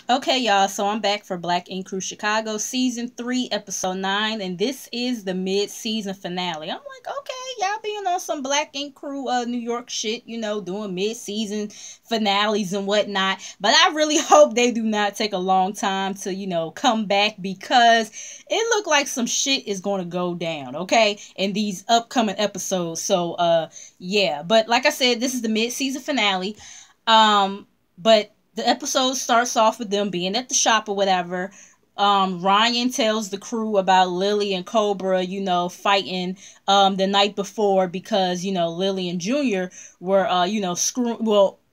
Okay, y'all, so I'm back for Black Ink Crew Chicago Season 3, Episode 9, and this is the mid-season finale. I'm like, okay, y'all being on some Black Ink Crew New York shit, doing mid-season finales and whatnot. But I really hope they do not take a long time to, come back because it looked like some shit is going to go down, okay, in these upcoming episodes. So, yeah, but like I said, this is the mid-season finale. But the episode starts off with them being at the shop or whatever. Ryan tells the crew about Lily and Cobra, fighting the night before because, Lily and Junior were,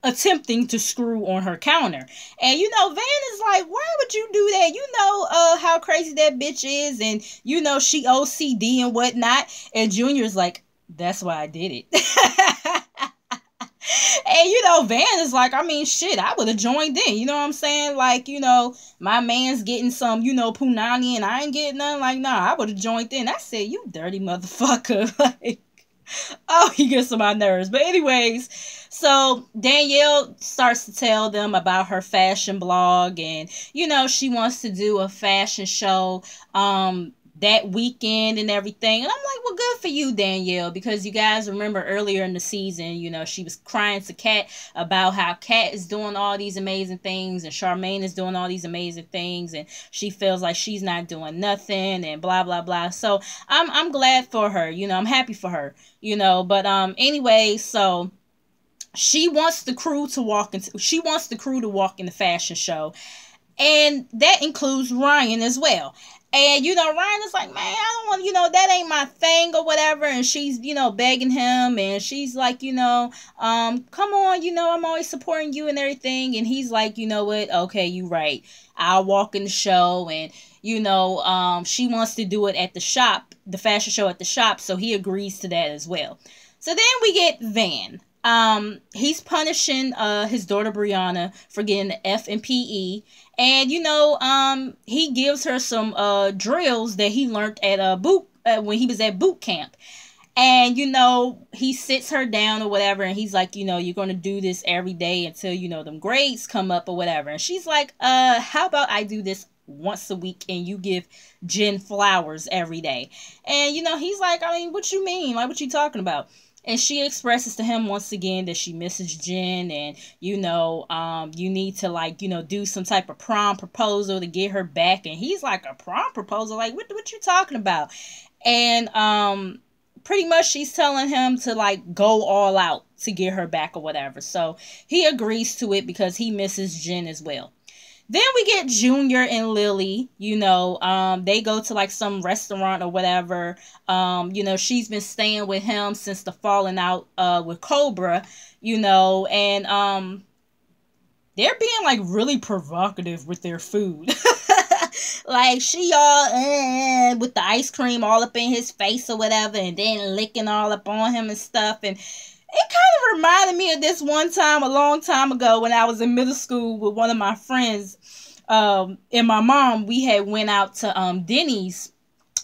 attempting to screw on her counter. And, Van is like, why would you do that? How crazy that bitch is. And, she OCD and whatnot. And Junior's like, that's why I did it. And Van is like, I mean, shit, I would have joined in. You know what I'm saying? Like, my man's getting some, punani and I ain't getting none. Like, nah, I would have joined in. I said, you dirty motherfucker. Like, oh, he gets on my nerves. But anyways, so Danielle starts to tell them about her fashion blog and, she wants to do a fashion show. That weekend and everything. And I'm like, well, good for you, Danielle, because you guys remember earlier in the season, she was crying to Kat about how Kat is doing all these amazing things and Charmaine is doing all these amazing things and she feels like she's not doing nothing and blah blah blah. So I'm glad for her, I'm happy for her, but anyway, so she wants the crew to walk in the fashion show. And that includes Ryan as well. And, Ryan is like, man, I don't want, that ain't my thing or whatever. And she's, begging him. And she's like, come on, I'm always supporting you and everything. And he's like, you know what? Okay, you right. I'll walk in the show. And, she wants to do it at the shop, the fashion show at the shop. So he agrees to that as well. So then we get Van. He's punishing his daughter Brianna for getting the F in PE. And he gives her some drills that he learned at when he was at boot camp. And he sits her down or whatever and he's like, you're going to do this every day until them grades come up or whatever. And she's like, how about I do this once a week and you give Jen flowers every day? And he's like, I mean, what you mean? Like, what you talking about? And she expresses to him once again that she misses Jen and, you need to, do some type of prom proposal to get her back. And he's like, a prom proposal? Like, what you talking about? And pretty much she's telling him to, go all out to get her back or whatever. So he agrees to it because he misses Jen as well. Then we get Junior and Lily, they go to some restaurant or whatever. She's been staying with him since the falling out with Cobra, and they're being really provocative with their food. Like she all with the ice cream all up in his face or whatever, and then licking all up on him and stuff. And it kind of reminded me of this one time a long time ago when I was in middle school with one of my friends and my mom. We had went out to Denny's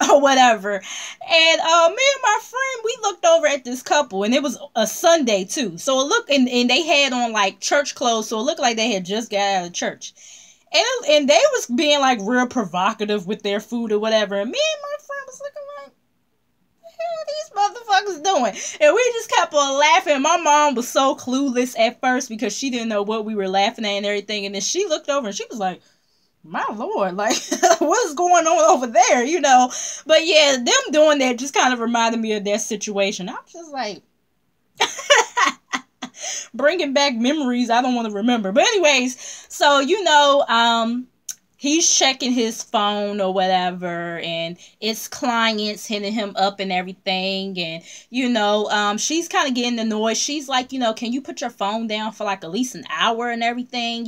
or whatever, and me and my friend, we looked over at this couple, and it was a Sunday too, so it looked, and they had on church clothes, so it looked like they had just got out of church. And they was being real provocative with their food or whatever, and me and my friend was looking like, these motherfuckers doing? And we just kept on laughing. My mom was so clueless at first because she didn't know what we were laughing at and everything. And then she looked over and she was like, my Lord, what's going on over there, But yeah, them doing that just kind of reminded me of that situation. I was just like, bringing back memories I don't want to remember. But anyways, so, he's checking his phone or whatever, and it's clients hitting him up and everything. And, she's kind of getting annoyed. She's like, can you put your phone down for at least an hour and everything,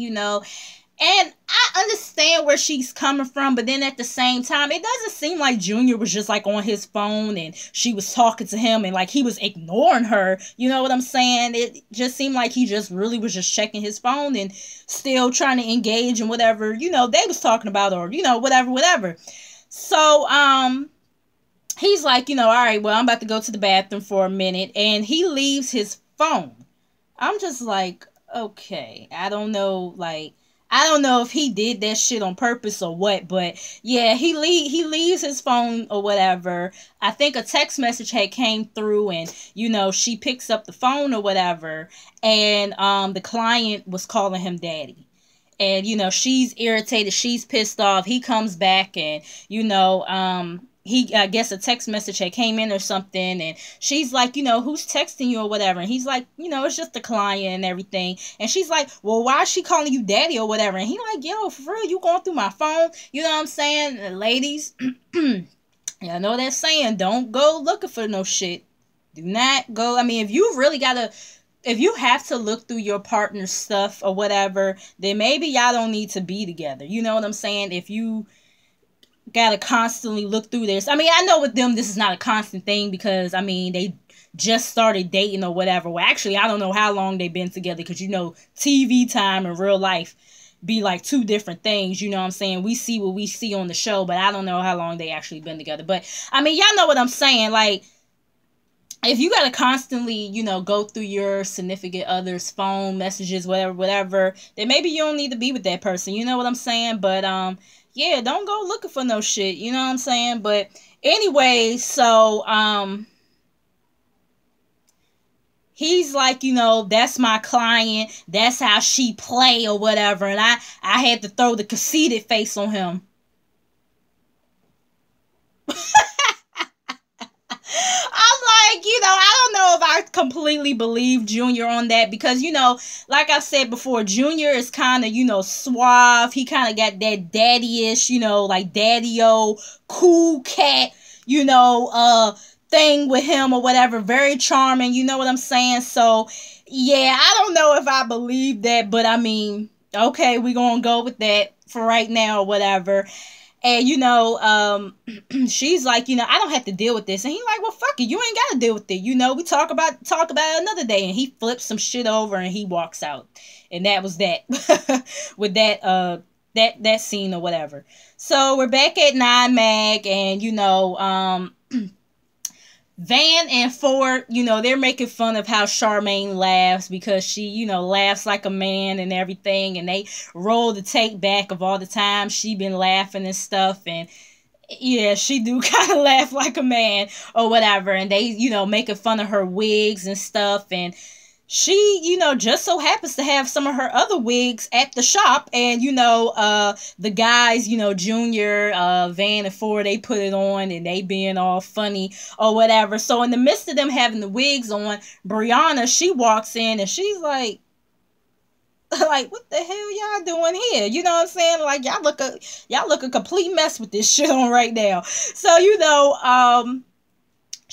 And I understand where she's coming from, but then at the same time, it doesn't seem like Junior was just on his phone and she was talking to him and he was ignoring her. You know what I'm saying? It just seemed like he just really was just checking his phone and still trying to engage in whatever, they was talking about, or, whatever. So, he's like, all right, well, I'm about to go to the bathroom for a minute, and he leaves his phone. I'm just like, okay, I don't know, I don't know if he did that shit on purpose or what, but yeah, he leaves his phone or whatever. I think a text message had came through, and she picks up the phone or whatever, and the client was calling him daddy. And she's irritated, she's pissed off. He comes back, and he, I guess a text message had came in or something, and she's like, who's texting you or whatever, and he's like, it's just the client and everything. And she's like, well, why is she calling you daddy or whatever? And he like, yo, for real, you going through my phone? You know what I'm saying? Ladies, y'all know that saying, don't go looking for no shit. Do not go. I mean, if you have to look through your partner's stuff or whatever, then maybe y'all don't need to be together. You know what I'm saying? If you gotta constantly look through this. I mean, I know with them this is not a constant thing, because I mean they just started dating or whatever. Well, actually, I don't know how long they've been together, because TV time and real life be like two different things. You know what I'm saying? We see what we see on the show, but I don't know how long they actually been together. But I mean, y'all know what I'm saying. Like, if you gotta constantly, go through your significant other's phone messages, whatever, then maybe you don't need to be with that person. You know what I'm saying? But yeah, don't go looking for no shit. You know what I'm saying? But anyway, so he's like, that's my client. That's how she play or whatever. And I had to throw the conceited face on him. I'm like, I don't know if I completely believe Junior on that, because, like I said before, Junior is kind of, suave. He kind of got that daddy-ish, like daddy-o, cool cat, thing with him or whatever. Very charming, you know what I'm saying? So, yeah, I don't know if I believe that, but I mean, okay, we're going to go with that for right now or whatever. And, she's like, I don't have to deal with this. And he's like, well, fuck it. You ain't got to deal with it. We talk about it another day. And he flips some shit over and he walks out. And that was that with that scene or whatever. So we're back at Nine Mag, and, Van and Ford, they're making fun of how Charmaine laughs, because she, laughs like a man and everything. And they roll the tape back of all the time she been laughing and stuff. And yeah, she do kind of laugh like a man or whatever. And they, making fun of her wigs and stuff. And she, just so happens to have some of her other wigs at the shop. And, the guys, Junior, Van and Ford, they put it on and they being all funny or whatever. So in the midst of them having the wigs on, Brianna, she walks in and she's like, what the hell y'all doing here? You know what I'm saying? Like, y'all look a complete mess with this shit on right now. So,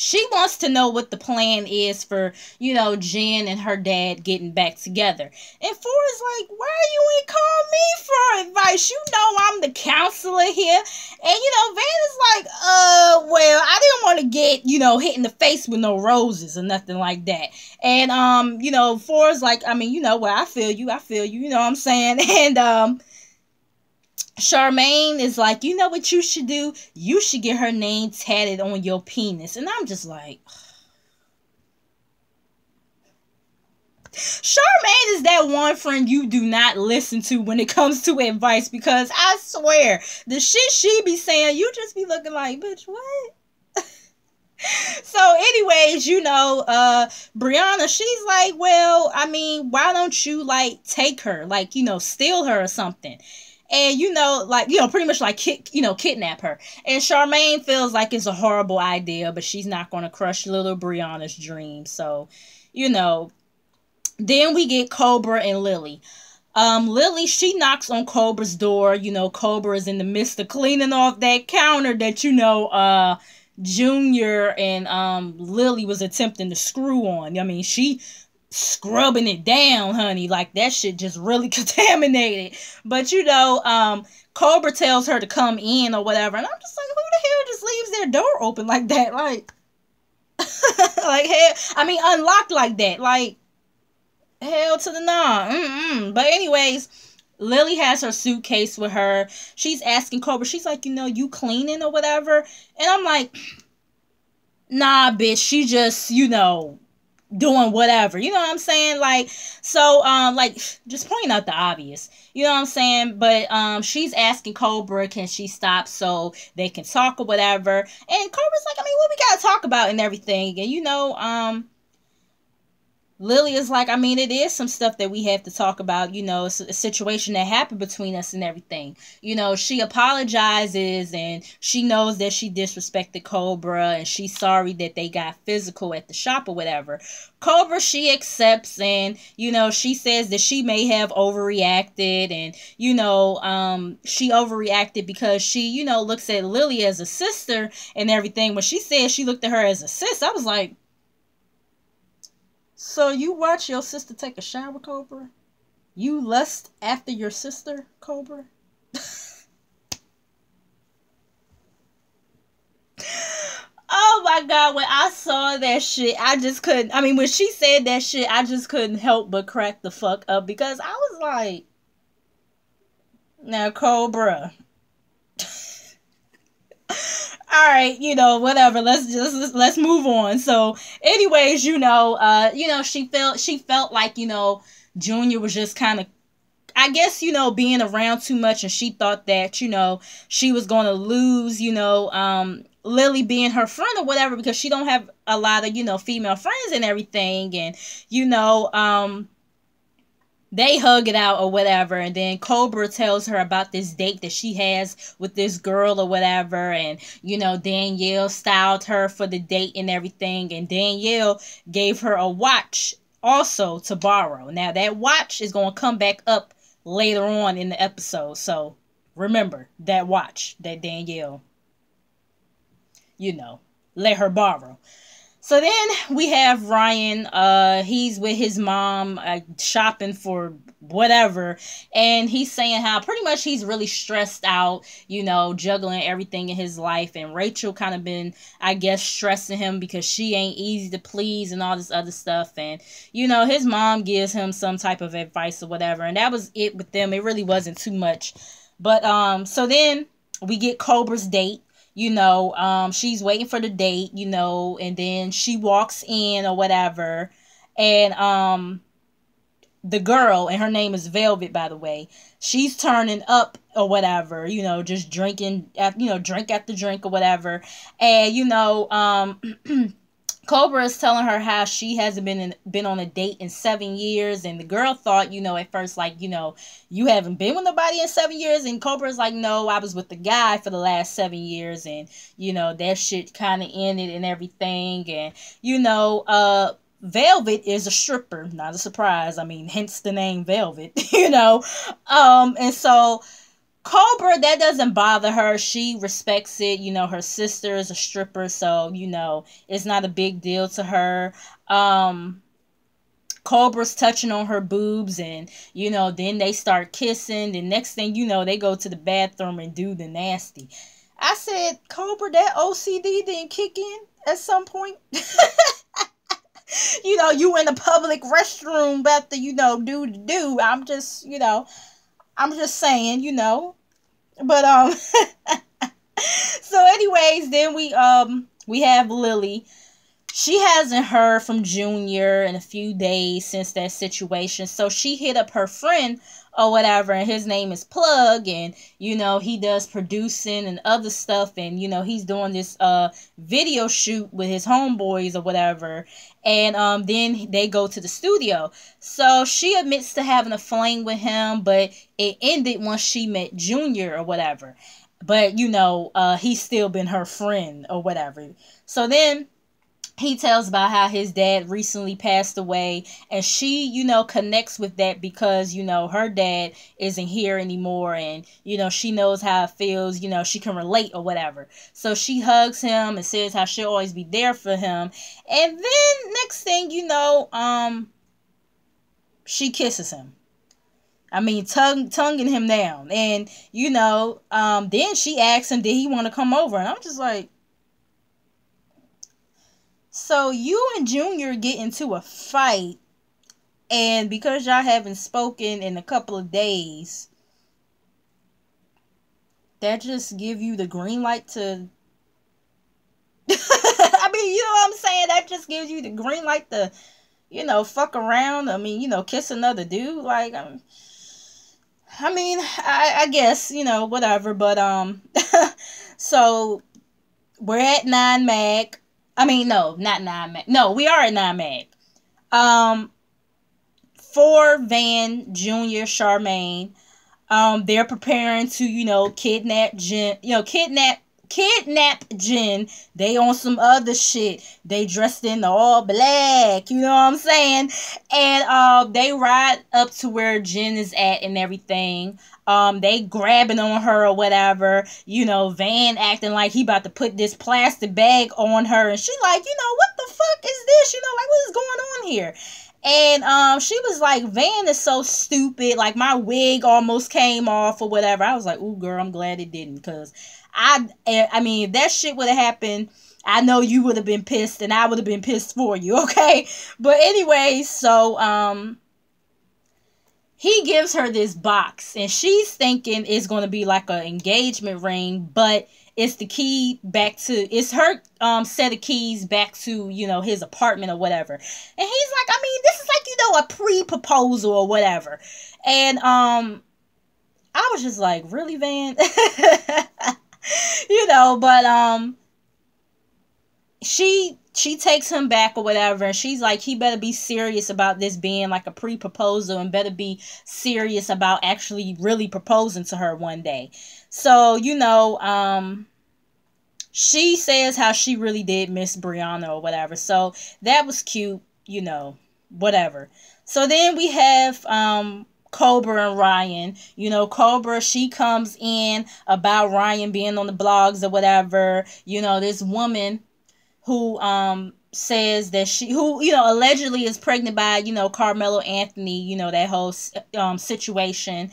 she wants to know what the plan is for, Jen and her dad getting back together. And Forrest's like, why you ain't call me for advice? I'm the counselor here. And, Van is like, well, I didn't want to get, hit in the face with no roses or nothing like that. And, Forrest's like, I mean, well, I feel you, you know what I'm saying? And, Charmaine is like, you know what you should do? You should get her name tatted on your penis. And I'm just like, Charmaine is that one friend you do not listen to when it comes to advice, because I swear, the shit she be saying, you just be looking like, bitch, what? So anyways, Brianna, she's like, well, I mean, why don't you, take her, steal her or something? And, pretty much kidnap her. And Charmaine feels like it's a horrible idea, but she's not going to crush little Brianna's dream. So, then we get Cobra and Lily. Lily, she knocks on Cobra's door. Cobra is in the midst of cleaning off that counter that, Junior and Lily was attempting to screw on. I mean, she scrubbing it down, honey, like that shit just really contaminated. But Cobra tells her to come in or whatever, and I'm just like, who the hell just leaves their door open like that? Like hell, I mean, unlocked like that, like hell to the nah. But anyways, Lily has her suitcase with her. She's asking Cobra, she's like, you cleaning or whatever? And I'm like, nah, bitch, she just, doing whatever. You know what I'm saying? Like, so like just pointing out the obvious. You know what I'm saying? But she's asking Cobra, can she stop so they can talk or whatever. And Cobra's like, I mean, what we gotta talk about and everything. And Lily is like, I mean, it is some stuff that we have to talk about. It's a situation that happened between us and everything. She apologizes and she knows that she disrespected Cobra and she's sorry that they got physical at the shop or whatever. Cobra, she accepts and, she says that she may have overreacted and, she overreacted because she, looks at Lily as a sister and everything. When she said she looked at her as a sis, I was like, so you watch your sister take a shower, Cobra? You lust after your sister, Cobra? Oh my God, when I saw that shit, I just couldn't. I mean, when she said that shit, I just couldn't help but crack the fuck up because I was like, now, Cobra. All right, whatever. Let's move on. So, anyways, she felt like, Junior was just kind of, I guess, being around too much, and she thought that, she was going to lose, Lily being her friend or whatever, because she don't have a lot of, female friends and everything. And, they hug it out or whatever, and then Cobra tells her about this date that she has with this girl or whatever, and Danielle styled her for the date and everything, and Danielle gave her a watch also to borrow. Now that watch is going to come back up later on in the episode, so remember that watch that Danielle let her borrow. So then we have Ryan. He's with his mom shopping for whatever. And he's saying how pretty much he's really stressed out, juggling everything in his life. And Rachel kind of been, I guess, stressing him because she ain't easy to please and all this other stuff. And, his mom gives him some type of advice or whatever. And that was it with them. It really wasn't too much. But so then we get Cobra's date. She's waiting for the date, and then she walks in or whatever, and the girl, and her name is Velvet, by the way, she's turning up or whatever, just drinking, drink after drink or whatever, and Cobra is telling her how she hasn't been on a date in 7 years, and the girl thought, at first, like, you haven't been with nobody in 7 years, and Cobra's like, no, I was with the guy for the last 7 years, and, that shit kind of ended and everything, and, Velvet is a stripper, not a surprise, I mean, hence the name Velvet, and so Cobra, that doesn't bother her. She respects it. Her sister is a stripper, so, it's not a big deal to her. Cobra's touching on her boobs, and, then they start kissing. The next thing you know, they go to the bathroom and do the nasty. I said, Cobra, that OCD didn't kick in at some point. You in a public restroom about to, do. I'm just saying, But so anyways, then we have Lily. She hasn't heard from Junior in a few days since that situation. So she hit up her friend or whatever, and his name is Plug, and he does producing and other stuff, and he's doing this video shoot with his homeboys or whatever. And then they go to the studio. So she admits to having a fling with him, but it ended once she met Junior or whatever. But he's still been her friend or whatever. So then he tells about how his dad recently passed away, and she, connects with that because, her dad isn't here anymore, and, she knows how it feels, she can relate or whatever. So she hugs him and says how she'll always be there for him. And then next thing she kisses him. I mean, tonguing him down. And, then she asks him, did he want to come over? And I'm just like, so you and Junior get into a fight, and because y'all haven't spoken in a couple of days, that just give you the green light to I mean, you know what I'm saying? That just gives you the green light to fuck around. I mean, kiss another dude. Like, I guess, whatever. But, so we're at 9 Mag. I mean, no, not 9 Mag. No, we are at 9 Mag. For Van, Junior, Charmaine, they're preparing to, kidnap Jen, kidnap Jen. They on some other shit. They dressed in the all black, you know what I'm saying? And they ride up to where Jen is at and everything. They grabbing on her or whatever. Van acting like he about to put this plastic bag on her, and she like, what the fuck is this? Like, what is going on here? And she was like, Van is so stupid. Like, my wig almost came off or whatever. I was like, ooh, girl, I'm glad it didn't. Because I mean, if that shit would have happened, I know you would have been pissed and I would have been pissed for you, okay? But anyway, so he gives her this box, and she's thinking it's going to be like an engagement ring, but it's the key back to, it's her set of keys back to, his apartment or whatever. And he's like, I mean, this is like, a pre-proposal or whatever. And I was just like, really, Van? But she takes him back or whatever, and she's like, he better be serious about this being like a pre-proposal and better be serious about actually really proposing to her one day. So, she says how she really did miss Brianna or whatever. So that was cute, whatever. So then we have Cobra and Ryan. Cobra, she comes in about Ryan being on the blogs or whatever. This woman who says that who allegedly is pregnant by, Carmelo Anthony, that whole situation.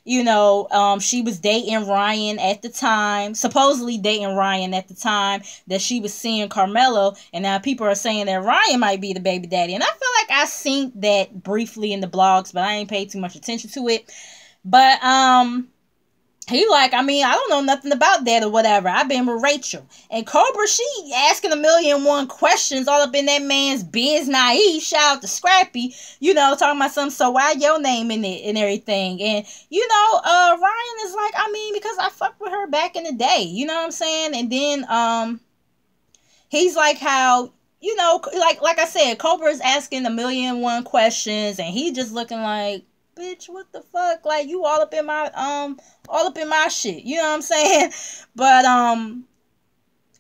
She was dating Ryan at the time, supposedly dating Ryan at the time that she was seeing Carmelo, and now people are saying that Ryan might be the baby daddy. And I feel like I seen that briefly in the blogs, but I ain't paid too much attention to it. But he like, I mean, I don't know nothing about that or whatever. I've been with Rachel. And Cobra, she asking 1,000,001 questions all up in that man's biz naive. Shout out to Scrappy, talking about something, so why your name in it and everything. And, Ryan is like, I mean, because I fucked with her back in the day. You know what I'm saying? And then he's like how, like I said, Cobra is asking 1,000,001 questions, and he just looking like, bitch, what the fuck? Like, you all up in my shit. You know what I'm saying? But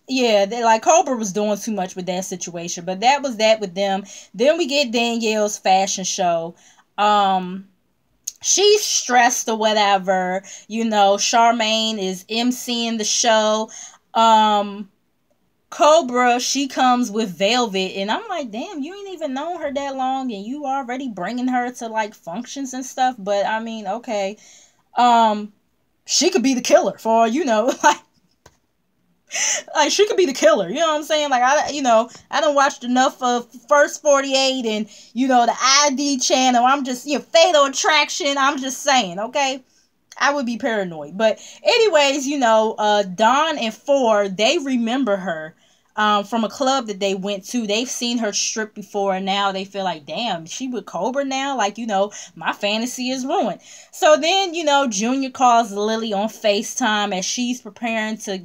yeah, like, Cobra was doing too much with that situation. But that was that with them. Then we get Danielle's fashion show. She's stressed or whatever. Charmaine is emceeing the show. Cobra, she comes with Velvet, and I'm like, damn, you ain't even known her that long, and you already bringing her to like functions and stuff. But I mean, okay, she could be the killer for all you know. Like she could be the killer. You know what I'm saying? Like, I done watched enough of First 48 and the ID channel. I'm just Fatal Attraction. I'm just saying, okay. I would be paranoid. But anyways, Dawn and Four, they remember her from a club that they went to. They've seen her strip before, and now they feel like, damn, she with Cobra now? Like, my fantasy is ruined. So then, Junior calls Lily on FaceTime as she's preparing to,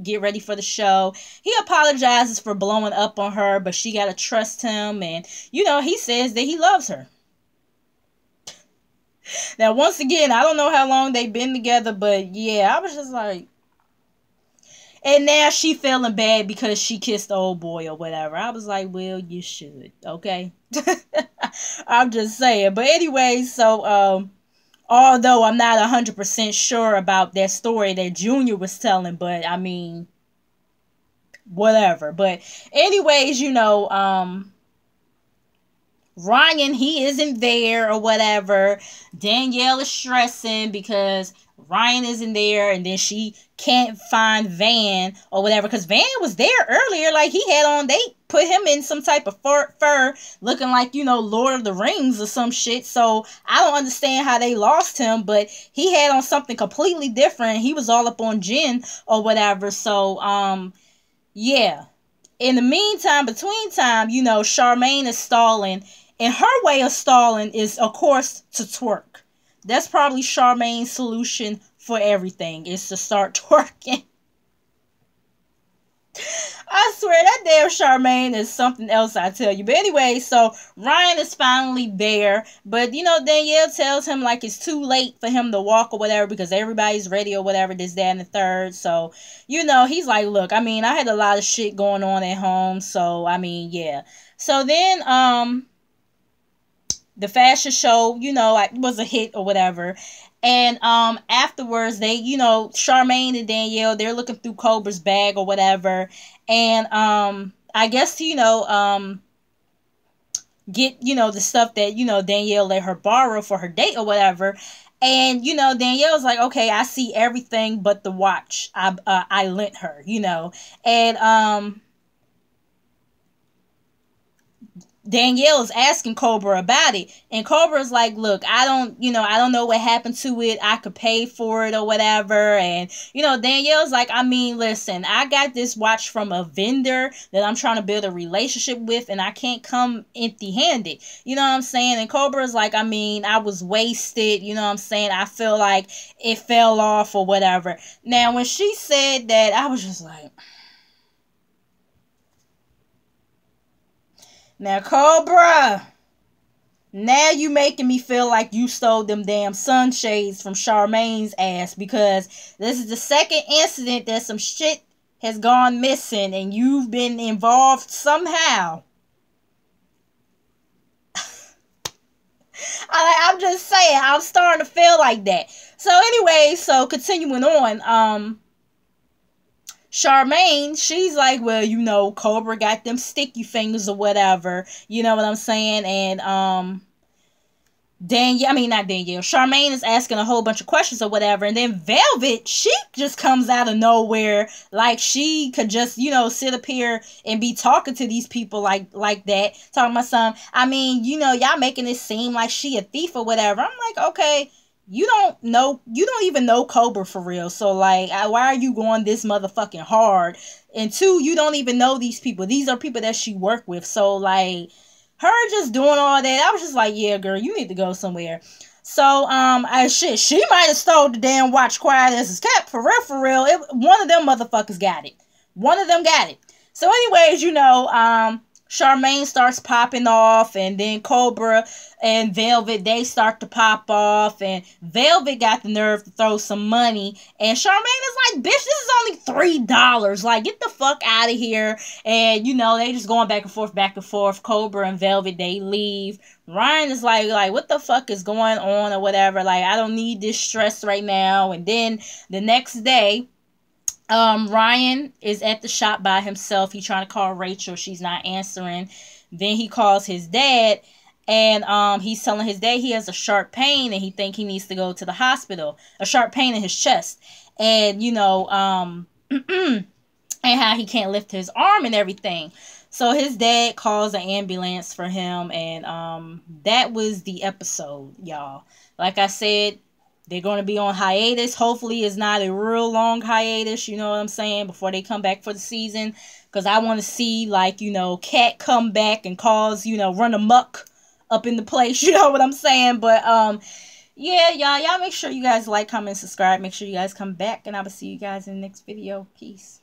get ready for the show. He apologizes for blowing up on her, but she got to trust him. And, he says that he loves her. Now, once again, I don't know how long they've been together, but yeah, I was just like, and now she feeling bad because she kissed the old boy or whatever. I was like, well, you should, okay? I'm just saying. But anyway, so, although I'm not 100% sure about that story that Junior was telling, but I mean, whatever. But anyways, Ryan, he isn't there or whatever. Danielle is stressing because Ryan isn't there, and then she can't find Van or whatever, because Van was there earlier. Like, he had on, they put him in some type of fur looking like, Lord of the Rings or some shit. So I don't understand how they lost him, but he had on something completely different. He was all up on Jen or whatever. So yeah. In the meantime, between time, Charmaine is stalling, And her way of stalling is, of course, to twerk. That's probably Charmaine's solution for everything, is to start twerking. I swear that damn Charmaine is something else, I tell you. But anyway, so Ryan is finally there. But, you know, Danielle tells him, like, it's too late for him to walk or whatever because everybody's ready or whatever, this, that, and the third. So, you know, he's like, look, I mean, I had a lot of shit going on at home. So, I mean, yeah. So then, the fashion show, you know, was a hit or whatever. And afterwards, they, you know, Charmaine and Danielle, they're looking through Cobra's bag or whatever. And I guess, you know, get, you know, the stuff that, you know, Danielle let her borrow for her date or whatever. And, you know, Danielle's like, okay, I see everything but the watch I lent her, you know. And Danielle is asking Cobra about it, and Cobra's like, look, I don't know what happened to it. I could pay for it or whatever. And, you know, Danielle's like, I mean, listen, I got this watch from a vendor that I'm trying to build a relationship with, and I can't come empty-handed. You know what I'm saying? And Cobra's like, I mean, I was wasted. You know what I'm saying? I feel like it fell off or whatever. Now, when she said that, I was just like... Now, Cobra, now you making me feel like you stole them damn sunshades from Charmaine's ass, because this is the second incident that some shit has gone missing and you've been involved somehow. I'm just saying, I'm starting to feel like that. So anyway, so continuing on, Charmaine, she's like, well, you know, Cobra got them sticky fingers or whatever. You know what I'm saying? And, not Danielle. Charmaine is asking a whole bunch of questions or whatever. And then Velvet, she just comes out of nowhere. Like, she could just, you know, sit up here and be talking to these people like that. Talking about some, I mean, you know, y'all making it seem like she a thief or whatever. I'm like, okay. You don't even know Cobra for real. So, like, why are you going this motherfucking hard? And two, you don't even know these people. These are people that she worked with. So, like, her just doing all that, I was just like, yeah, girl, you need to go somewhere. So, she might have stole the damn watch quiet as a cat. For real. One of them motherfuckers got it. One of them got it. So, anyways, you know, Charmaine starts popping off, and then Cobra and Velvet, they start to pop off, and Velvet got the nerve to throw some money, and Charmaine is like, bitch, this is only $3, like, get the fuck out of here. And, you know, they just going back and forth, Cobra and Velvet, they leave. Ryan is like, what the fuck is going on or whatever, like, I don't need this stress right now. And then the next day, Ryan is at the shop by himself. He's trying to call Rachel. She's not answering. Then he calls his dad, and he's telling his dad he has a sharp pain and he think he needs to go to the hospital. A sharp pain in his chest. And, you know, and how he can't lift his arm and everything. So his dad calls an ambulance for him, and that was the episode, y'all. Like I said, they're going to be on hiatus. Hopefully it's not a real long hiatus, you know what I'm saying, before they come back for the season. Because I want to see, like, you know, Cat come back and cause, you know, run amok up in the place, you know what I'm saying. But, yeah, y'all make sure you guys like, comment, subscribe. Make sure you guys come back, and I will see you guys in the next video. Peace.